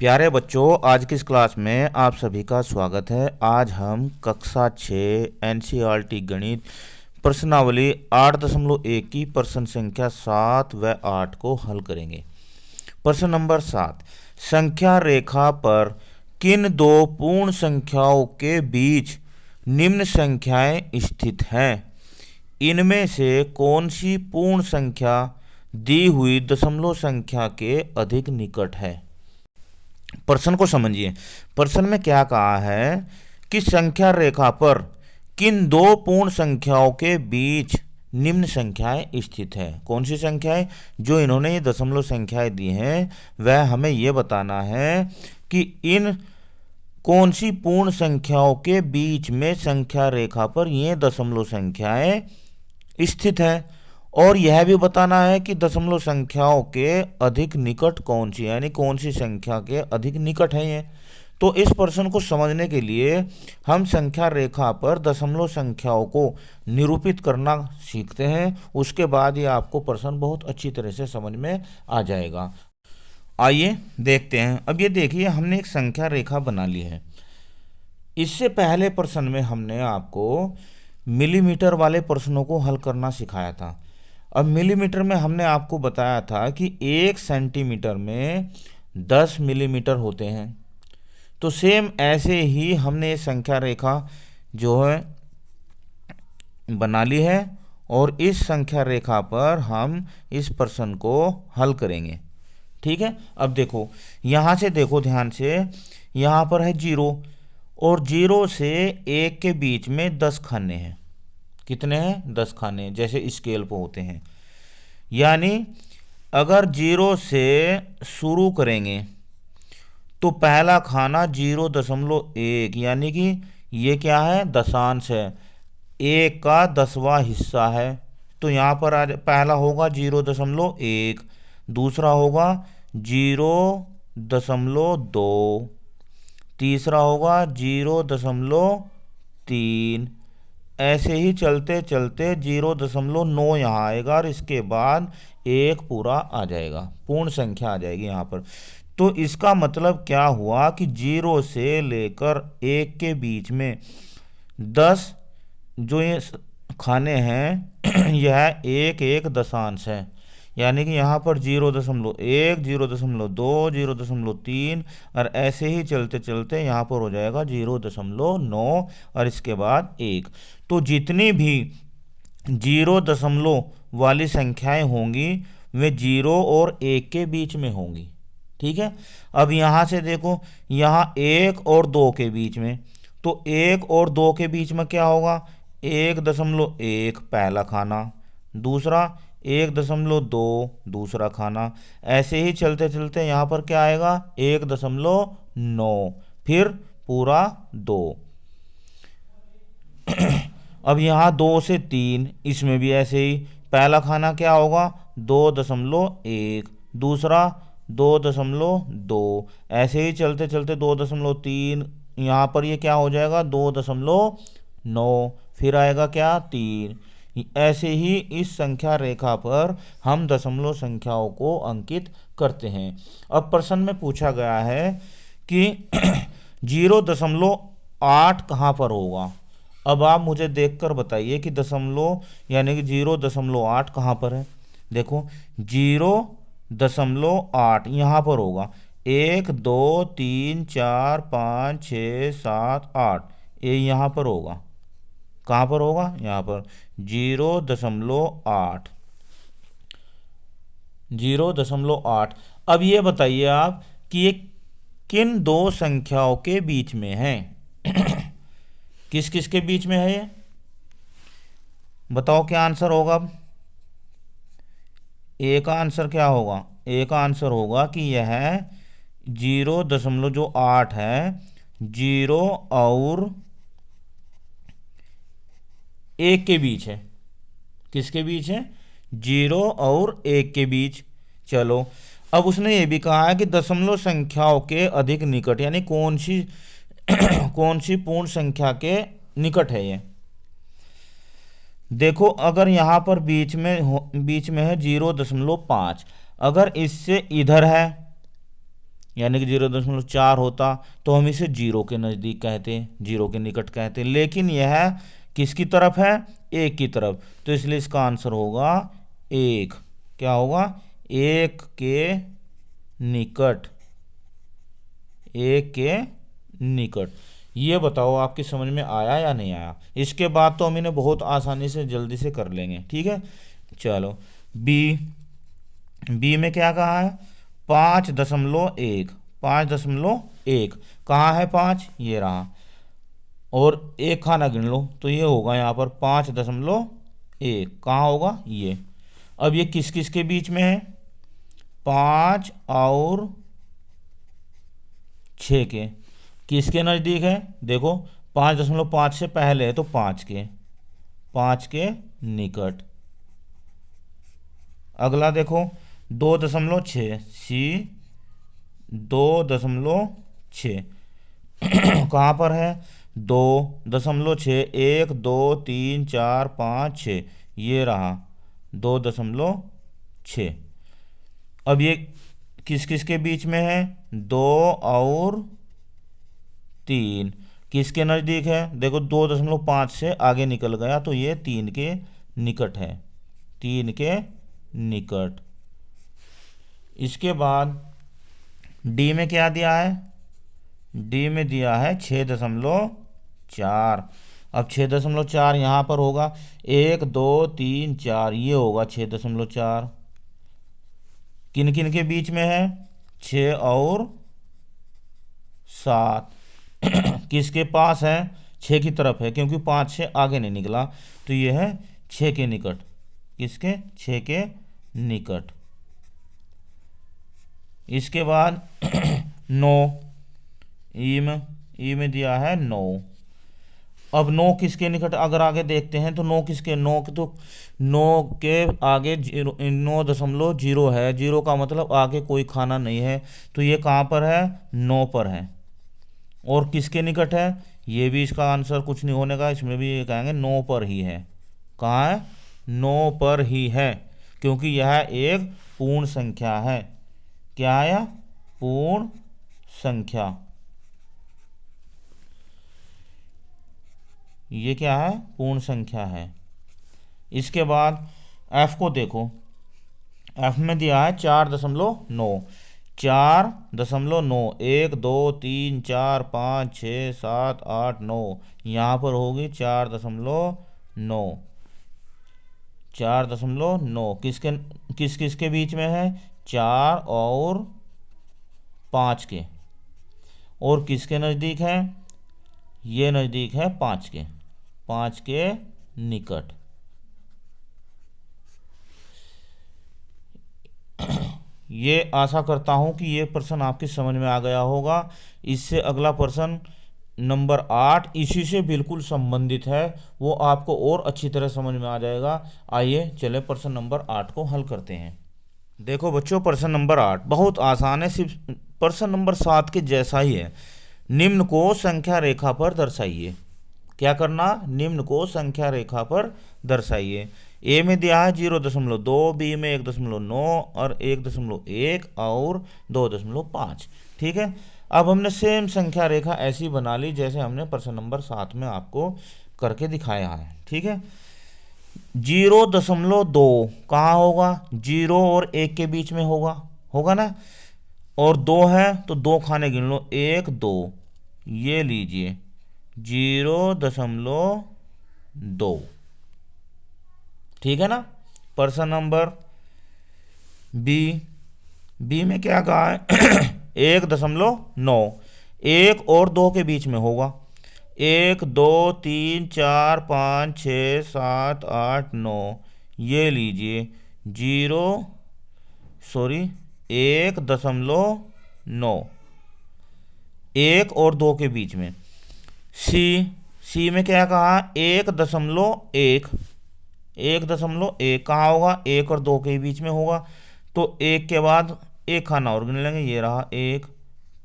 प्यारे बच्चों, आज की इस क्लास में आप सभी का स्वागत है। आज हम कक्षा 6 एनसीईआरटी गणित प्रश्नावली 8.1 की प्रश्न संख्या 7 व 8 को हल करेंगे। प्रश्न नंबर 7, संख्या रेखा पर किन दो पूर्ण संख्याओं के बीच निम्न संख्याएं स्थित हैं? इनमें से कौन सी पूर्ण संख्या दी हुई दशमलव संख्या के अधिक निकट है? प्रश्न को समझिए। प्रश्न में क्या कहा है कि संख्या रेखा पर किन दो पूर्ण संख्याओं के बीच निम्न संख्याएं स्थित है। कौन सी संख्याएं? जो इन्होंने ये दशमलव संख्याएं दी हैं वह हमें यह बताना है कि इन कौन सी पूर्ण संख्याओं के बीच में संख्या रेखा पर ये दशमलव संख्याएं स्थित है, और यह भी बताना है कि दशमलव संख्याओं के अधिक निकट कौन सी, यानी कौन सी संख्या के अधिक निकट है ये। तो इस प्रश्न को समझने के लिए हम संख्या रेखा पर दशमलव संख्याओं को निरूपित करना सीखते हैं। उसके बाद ये आपको प्रश्न बहुत अच्छी तरह से समझ में आ जाएगा। आइए देखते हैं। अब ये देखिए, हमने एक संख्या रेखा बना ली है। इससे पहले प्रश्न में हमने आपको मिलीमीटर वाले प्रश्नों को हल करना सिखाया था। अब मिलीमीटर में हमने आपको बताया था कि 1 सेंटीमीटर में 10 मिलीमीटर होते हैं। तो सेम ऐसे ही हमने ये संख्या रेखा जो है बना ली है, और इस संख्या रेखा पर हम इस प्रश्न को हल करेंगे। ठीक है। अब देखो, यहाँ से देखो ध्यान से, यहाँ पर है 0 और 0 से 1 के बीच में 10 खाने हैं। कितने हैं? 10 खाने, जैसे स्केल पर होते हैं। यानी अगर 0 से शुरू करेंगे तो पहला खाना 0.1, यानी कि ये क्या है? दशांश है, 1 का 10वां हिस्सा है। तो यहाँ पर आज पहला होगा 0.1, दूसरा होगा 0.2, तीसरा होगा 0.3, ऐसे ही चलते चलते 0.9 यहाँ आएगा, और इसके बाद एक पूरा आ जाएगा, पूर्ण संख्या आ जाएगी यहाँ पर। तो इसका मतलब क्या हुआ कि 0 से लेकर 1 के बीच में 10 जो ये खाने हैं यह एक एक दशांश है। यानी कि यहाँ पर 0.1, 0.2, 0.3, और ऐसे ही चलते चलते यहाँ पर हो जाएगा 0.9, और इसके बाद 1। तो जितनी भी 0 वाली संख्याएं होंगी वे 0 और 1 के बीच में होंगी। ठीक है। अब यहाँ से देखो, यहाँ 1 और 2 के बीच में, तो 1 और 2 के बीच में क्या होगा? 1.1 पहला खाना, दूसरा 1.2 दूसरा खाना, ऐसे ही चलते चलते यहाँ पर क्या आएगा? 1.9, फिर पूरा 2। अब यहाँ 2 से 3, इसमें भी ऐसे ही पहला खाना क्या होगा? 2.1, दूसरा 2.2, ऐसे ही चलते चलते 2.3, यहाँ पर ये क्या हो जाएगा? 2.9, फिर आएगा क्या? 3। ऐसे ही इस संख्या रेखा पर हम दशमलव संख्याओं को अंकित करते हैं। अब प्रश्न में पूछा गया है कि 0.8 कहाँ पर होगा। अब आप मुझे देखकर बताइए कि दशमलव यानी कि 0.8 कहाँ पर है। देखो, 0.8 यहाँ पर होगा। 1 2 3 4 5 6 7 8, ये यहाँ पर होगा। कहाँ पर होगा? यहाँ पर 0.8, 0.8। अब ये बताइए आप कि ये किन दो संख्याओं के बीच में है? किस किस के बीच में है ये? बताओ क्या आंसर होगा। अब ए का आंसर क्या होगा? ए का आंसर होगा कि यह 0.8 है, 0 और 1 के बीच है। किसके बीच है? 0 और 1 के बीच। चलो, अब उसने ये भी कहा है कि दशमलव संख्याओं के अधिक निकट, यानी कौन सी कौन सी पूर्ण संख्या के निकट है ये। देखो, अगर यहाँ पर बीच में है 0.5, अगर इससे इधर है यानी कि 0.4 होता तो हम इसे जीरो के नज़दीक कहते हैं, जीरो के निकट कहते हैं। लेकिन यह किसकी तरफ है? एक की तरफ, तो इसलिए इसका आंसर होगा एक। क्या होगा? एक के निकट, एक के निकट। ये बताओ आपकी समझ में आया या नहीं आया? इसके बाद तो हम इन्हें बहुत आसानी से जल्दी से कर लेंगे, ठीक है। चलो, बी। बी में क्या कहा है? 5.1, 5.1 कहाँ है? 5 ये रहा, और एक खाना गिन लो तो ये होगा यहाँ पर 5.1। कहाँ होगा? ये। अब ये किस किस के बीच में है? 5 और 6 के। किसके नज़दीक है? देखो, 5.5 से पहले है तो 5 के निकट। अगला देखो, 2.6, सी 2.6 कहाँ पर है? 2.6, 1 2 3 4 5 6, ये रहा 2.6। अब ये किस किस के बीच में है? 2 और 3। किसके नज़दीक है? देखो, 2.5 से आगे निकल गया तो ये 3 के निकट है, 3 के निकट। इसके बाद डी में क्या दिया है? डी में दिया है 6.4। अब 6.4 यहाँ पर होगा, 1 2 3 4, ये होगा 6.4। किन किन के बीच में है? 6 और 7। किसके पास है? 6 की तरफ है, क्योंकि 5 से आगे नहीं निकला, तो ये है 6 के निकट। किसके? 6 के निकट। इसके बाद 9। ई में दिया है 9। अब 9 किसके निकट अगर आगे देखते हैं तो 9 किसके? 9 के तो 9 के आगे 9.0 है, जीरो का मतलब आगे कोई खाना नहीं है, तो ये कहाँ पर है? 9 पर है। और किसके निकट है? ये भी इसका आंसर कुछ नहीं होने का, इसमें भी ये कहेंगे 9 पर ही है। कहाँ है? 9 पर ही है, क्योंकि यह एक पूर्ण संख्या है। क्या है? पूर्ण संख्या। ये क्या है? पूर्ण संख्या है। इसके बाद एफ को देखो, एफ में दिया है 4.9। 4.9, 1 2 3 4 5 6 7 8 9, यहाँ पर होगी 4.9। 4.9 किसके किस किस के बीच में है? 4 और 5 के। और किसके नज़दीक है? ये नज़दीक है 5 के निकट। ये आशा करता हूं कि ये प्रश्न आपकी समझ में आ गया होगा। इससे अगला प्रश्न नंबर 8 इसी से बिल्कुल संबंधित है, वो आपको और अच्छी तरह समझ में आ जाएगा। आइए चले प्रश्न नंबर 8 को हल करते हैं। देखो बच्चों, प्रश्न नंबर 8 बहुत आसान है, सिर्फ प्रश्न नंबर 7 के जैसा ही है। निम्न को संख्या रेखा पर दर्शाइए। क्या करना? निम्न को संख्या रेखा पर दर्शाइए। ए में दिया है 0.2, बी में 1.9 और 1.1 और 2.5। ठीक है। अब हमने सेम संख्या रेखा ऐसी बना ली जैसे हमने प्रश्न नंबर 7 में आपको करके दिखाया है। ठीक है। 0.2 कहाँ होगा? 0 और 1 के बीच में होगा, होगा ना। और 2 है तो 2 खाने गिन लो, 1 2, ये लीजिए 0.2। ठीक है ना। प्रश्न नंबर बी। बी में क्या कहा है? 1.9, 1 और 2 के बीच में होगा। 1 2 3 4 5 6 7 8 9, ये लीजिए 1.9, 1 और 2 के बीच में। सी। सी में क्या कहा? 1.1, 1.1 कहाँ होगा? 1 और 2 के बीच में होगा, तो 1 के बाद एक खाना और गिन लेंगे, ये रहा 1,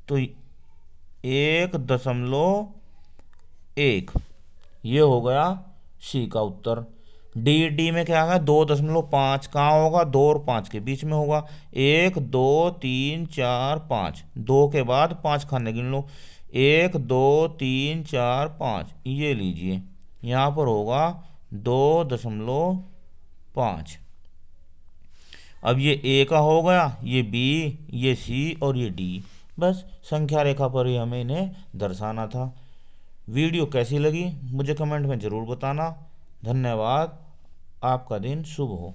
तो 1.1, ये हो गया सी का उत्तर। डी में क्या है, 2.5 कहाँ होगा, 2 और 5 के बीच में होगा। 1 2 3 4 5, 2 के बाद 5 खाने गिन लो। 1 2 3 4 5, ये लीजिए यहाँ पर होगा 2.5। अब ये ए का हो गया, ये बी, ये सी और ये डी। बस संख्या रेखा पर ही हमें इन्हें दर्शाना था। वीडियो कैसी लगी मुझे कमेंट में ज़रूर बताना। धन्यवाद। आपका दिन शुभ हो।